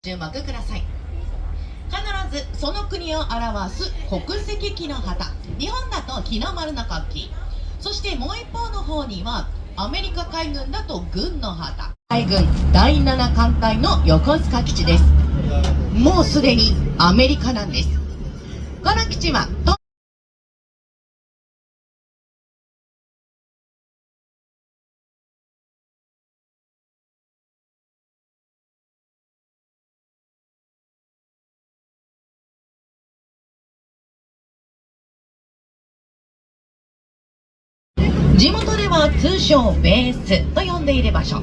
注目ください。必ずその国を表す国籍機の旗、日本だと日の丸の国旗、そしてもう一方の方にはアメリカ海軍だと軍の旗、海軍第7艦隊の横須賀基地です。もうすでにアメリカなんです。この基地は地元では通称ベースと呼んでいる場所。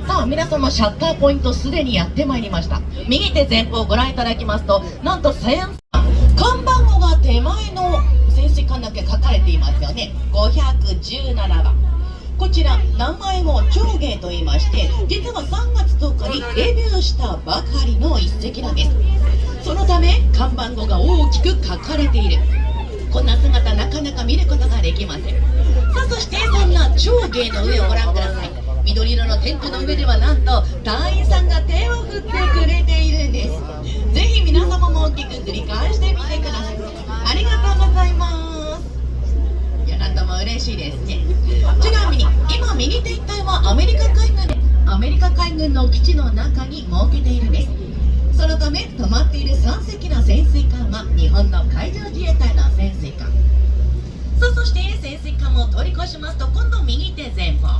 さあ皆様、シャッターポイントすでにやってまいりました。右手前方をご覧いただきますと、なんと看板語が手前の潜水艦だけ書かれていますよね。517番、こちら名前を長芸と言いまして、実は3月10日にデビューしたばかりの一隻なんです。そのため看板語が大きく書かれている。こんな姿なかなか見ることができません。さあそしてそんな長芸の上をご覧ください。緑色のテントの上ではなんと隊員さんが手を振ってくれているんです。ぜひ皆様も大きく繰り返してみてください。ありがとうございます。いや、なんとも嬉しいですね。ちなみに今右手一帯はアメリカ海軍の基地の中に設けているんです。そのため止まっている3隻の潜水艦は日本の海上自衛隊の潜水艦。そして潜水艦を通り越しますと、今度右手前方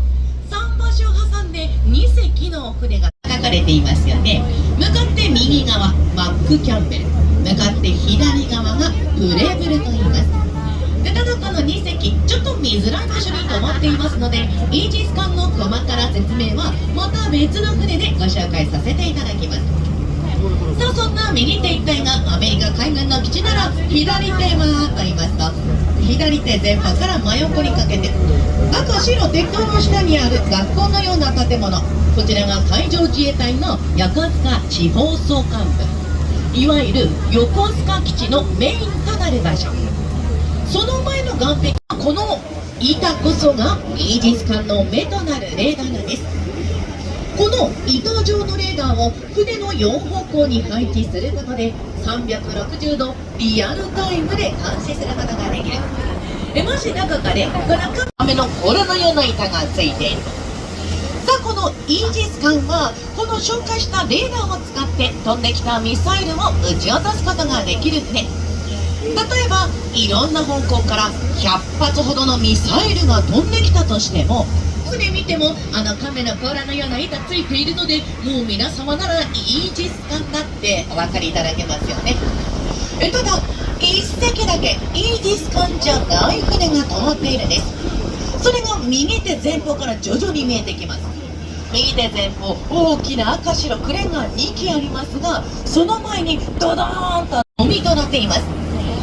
桟橋を挟んで2隻の船が書かれていますよね。向かって右側マック・キャンベル、向かって左側がブレブルと言います。でただこの2隻ちょっと見づらい場所に止まっていますので、イージス艦の細かな説明はまた別の船でご紹介させていただきます。さあそんな右手一帯がアメリカ海軍の基地なら、左手はと言いますと、左手前方から真横にかけて赤白鉄塔の下にある学校のような建物、こちらが海上自衛隊の横須賀地方総監部、いわゆる横須賀基地のメインとなる場所。その前の岸壁、この板こそがイージス艦の目となるレーダーなんです。この板状のレーダーを船の4方向に配置することで360度リアルタイムで監視することができる。もしどこかでご覧のための甲羅のような板がついている。さあこのイージス艦はこの紹介したレーダーを使って飛んできたミサイルを撃ち落とすことができる船。例えばいろんな方向から100発ほどのミサイルが飛んできたとしても、船見ても亀の甲羅のような板ついているので、もう皆様ならイージス艦だってお分かりいただけますよね。ただ1隻だけイージス艦じゃない船が止まっているんです。それが右手前方から徐々に見えてきます。右手前方、大きな赤白クレーンが2機ありますが、その前にドドーンと海となっています。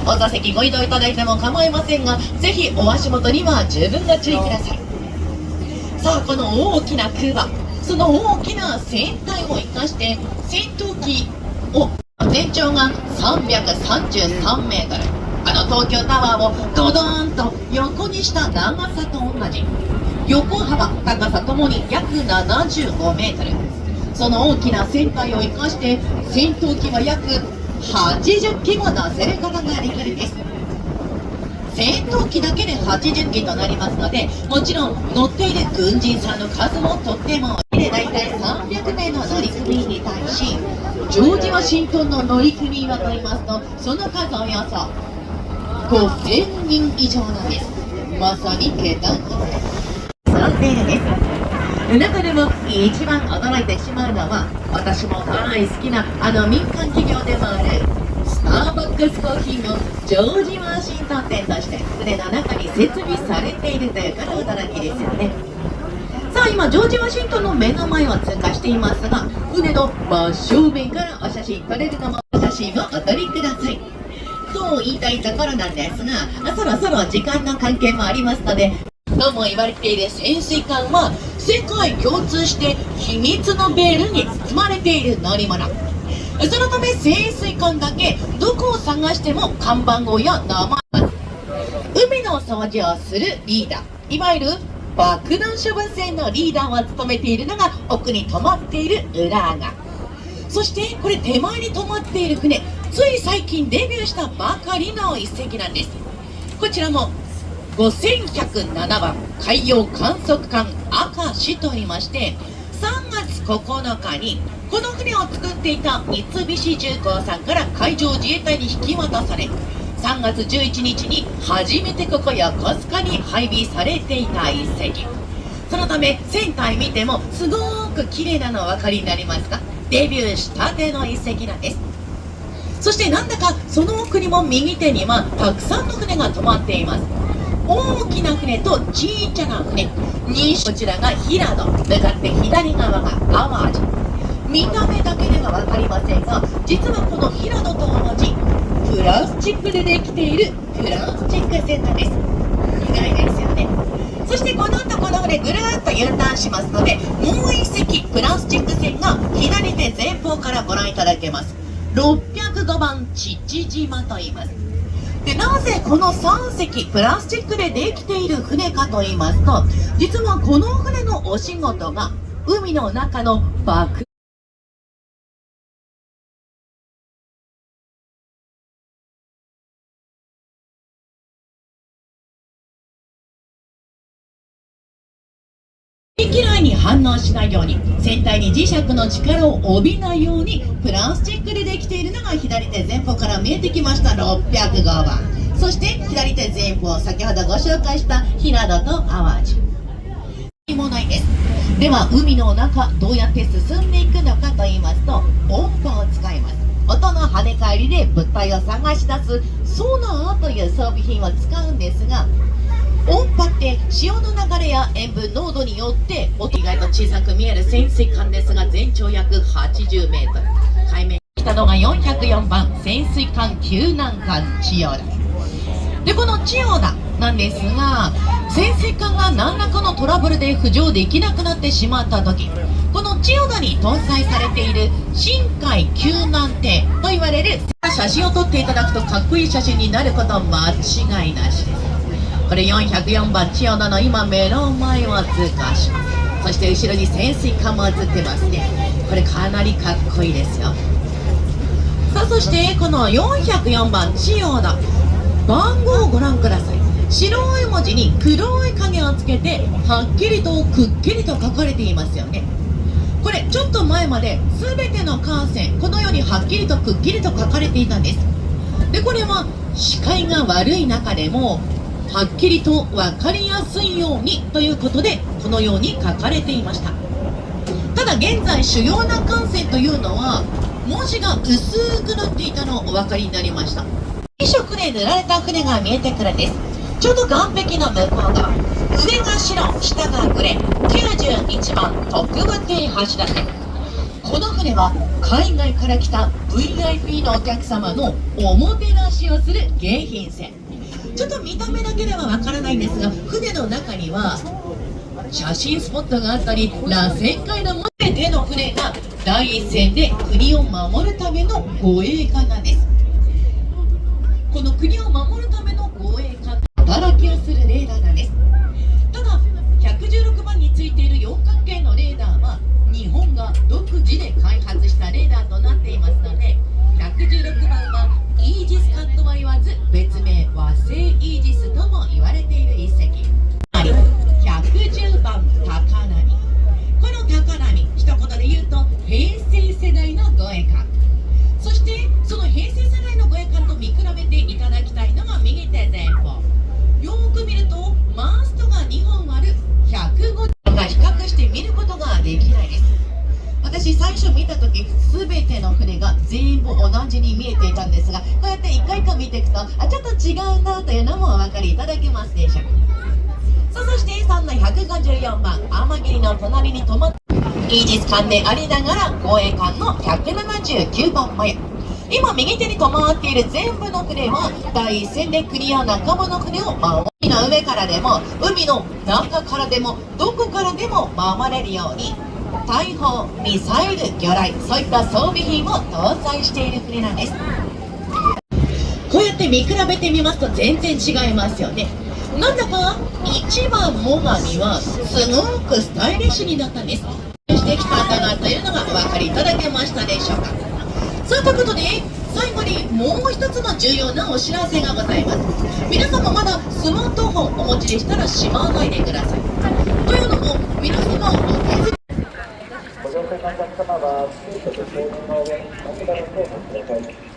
お座席ご移動いただいても構いませんが、ぜひお足元には十分ご注意ください。さあこの大きな空母、その大きな船体を生かして戦闘機を全長が333メートル、東京タワーをドドーンと横にした長さと同じ、横幅高さともに約75メートル、その大きな船体を生かして戦闘機は約80機も乗せることができるんです。戦闘機だけで80機となりますので、もちろん乗っている軍人さんの数もとっても多いで、だいたい300名の乗組員に対し、ジョージ・ワシントンの乗組員はと言いますと、その数およそ5000人以上なんです。まさに桁が揃っているんです。中でも一番驚いてしまうのは、私も大好きな民間企業でもあるスターバックスコーヒーのジョージ・ワシントン店として船の中に設備されているというから驚きですよね。さあ今ジョージ・ワシントンの目の前を通過していますが、船の真正面からお写真撮れるのもお写真をお撮りくださいと言いたいところなんですが、そろそろ時間の関係もありますので、とも言われている潜水艦は世界共通して秘密のベールに包まれている乗り物。そのため潜水艦だけどこを探しても看板語や名前、海の掃除をするリーダー、いわゆる爆弾処分船のリーダーを務めているのが奥に止まっている浦賀。そしてこれ手前に止まっている船、つい最近デビューしたばかりの一隻なんです。こちらも5107番海洋観測艦明石と言いまして、3月9日にこの船を作っていた三菱重工さんから海上自衛隊に引き渡され、3月11日に初めてここ横須賀に配備されていた一隻。そのため船体見てもすごく綺麗なのお分かりになりますか？デビューしたての一隻なんです。そしてなんだかその奥にも右手にはたくさんの船が止まっています。大きな船と小さな船、こちらが平戸、向かって左側が淡路。見た目だけでは分かりませんが、実はこの平戸と淡路、プラスチックでできているプラスチック船なんです。意外ですよね。そしてこの後この船ぐるっと U ターンしますので、もう一隻プラスチック船が左手前方からご覧いただけます。605番父島と言います。で、なぜこの3隻プラスチックでできている船かと言いますと、実はこの船のお仕事が海の中の爆嫌いに反応しないように、船体に磁石の力を帯びないようにプラスチックでできているのが左手前方から見えてきました605番。そして左手前方、先ほどご紹介した平戸と淡路。何もないです。では海の中どうやって進んでいくのかと言いますと、音波を使います。音の跳ね返りで物体を探し出すソナーという装備品を使うんですが、音波って潮の流れや塩分濃度によって音意外と小さく見える潜水艦ですが、全長約80メートル。海面に来たのが404番潜水艦救難艦千代田で、この千代田なんですが、潜水艦が何らかのトラブルで浮上できなくなってしまった時、この千代田に搭載されている深海救難艇と言われる写真を撮っていただくとかっこいい写真になること間違いなしです。これ404番千代田の今目の前を通過します。そして後ろに潜水艦も映ってますね。これかなりかっこいいですよ。さあ、そしてこの404番千代田、番号をご覧ください。白い文字に黒い影をつけてはっきりとくっきりと書かれていますよね。これちょっと前まで全ての艦船このようにはっきりとくっきりと書かれていたんです。で、これは視界が悪い中でもはっきりと分かりやすいようにということでこのように書かれていました。ただ現在主要な艦船というのは文字が薄くなっていたのお分かりになりました。2色で塗られた船が見えてくるんです。ちょうど岸壁の向こう側、上が白下がグレー、91番特務艇橋立。この船は海外から来た VIP のお客様のおもてなしをする迎賓船。ちょっと見た目だけではわからないんですが、船の中には写真スポットがあったり、螺旋階の全ての船が第一線で国を守るための護衛艦なんです。この国を守るための護衛艦、働きをするレーダーなんです。ただ116番についている四角形のレーダーは日本が独自で開発したレーダーとなっていますので、116番はイージス艦とは言わず別名和製イージスとも言われている一隻。110番高波。この高波、一言で言うと平成世代の護衛艦。そしてその平成世代の護衛艦と見比べていただきたいのが右手前方。よーく見るとマストが2本ある150が比較して見ることができないです。私最初見た時全ての船が全部同じに見えていたんですが、こうやって一回一回見ていくとちょっと違うなというのもお分かりいただけますでしょうか。そしてそんな154番天霧の隣に止まったイージス艦でありながら護衛艦の179番前。今右手に止まっている全部の船は第一線で国や仲間の船を守り、海の上からでも海の中からでもどこからでも守れるように大砲、ミサイル、魚雷、そういった装備品を搭載している船なんです。こうやって見比べてみますと全然違いますよね。なんだか1番最上はすごくスタイリッシュになったんです。そししてきたんだなというのがお分かりいただけましたでしょうか。さあということで最後にもう一つの重要なお知らせがございます。皆様まだスマートフォンお持ちでしたらしまわないでください。というのも皆様お手ご乗船のお客様は、シートとテーブルの上に枕の手をお持ちください。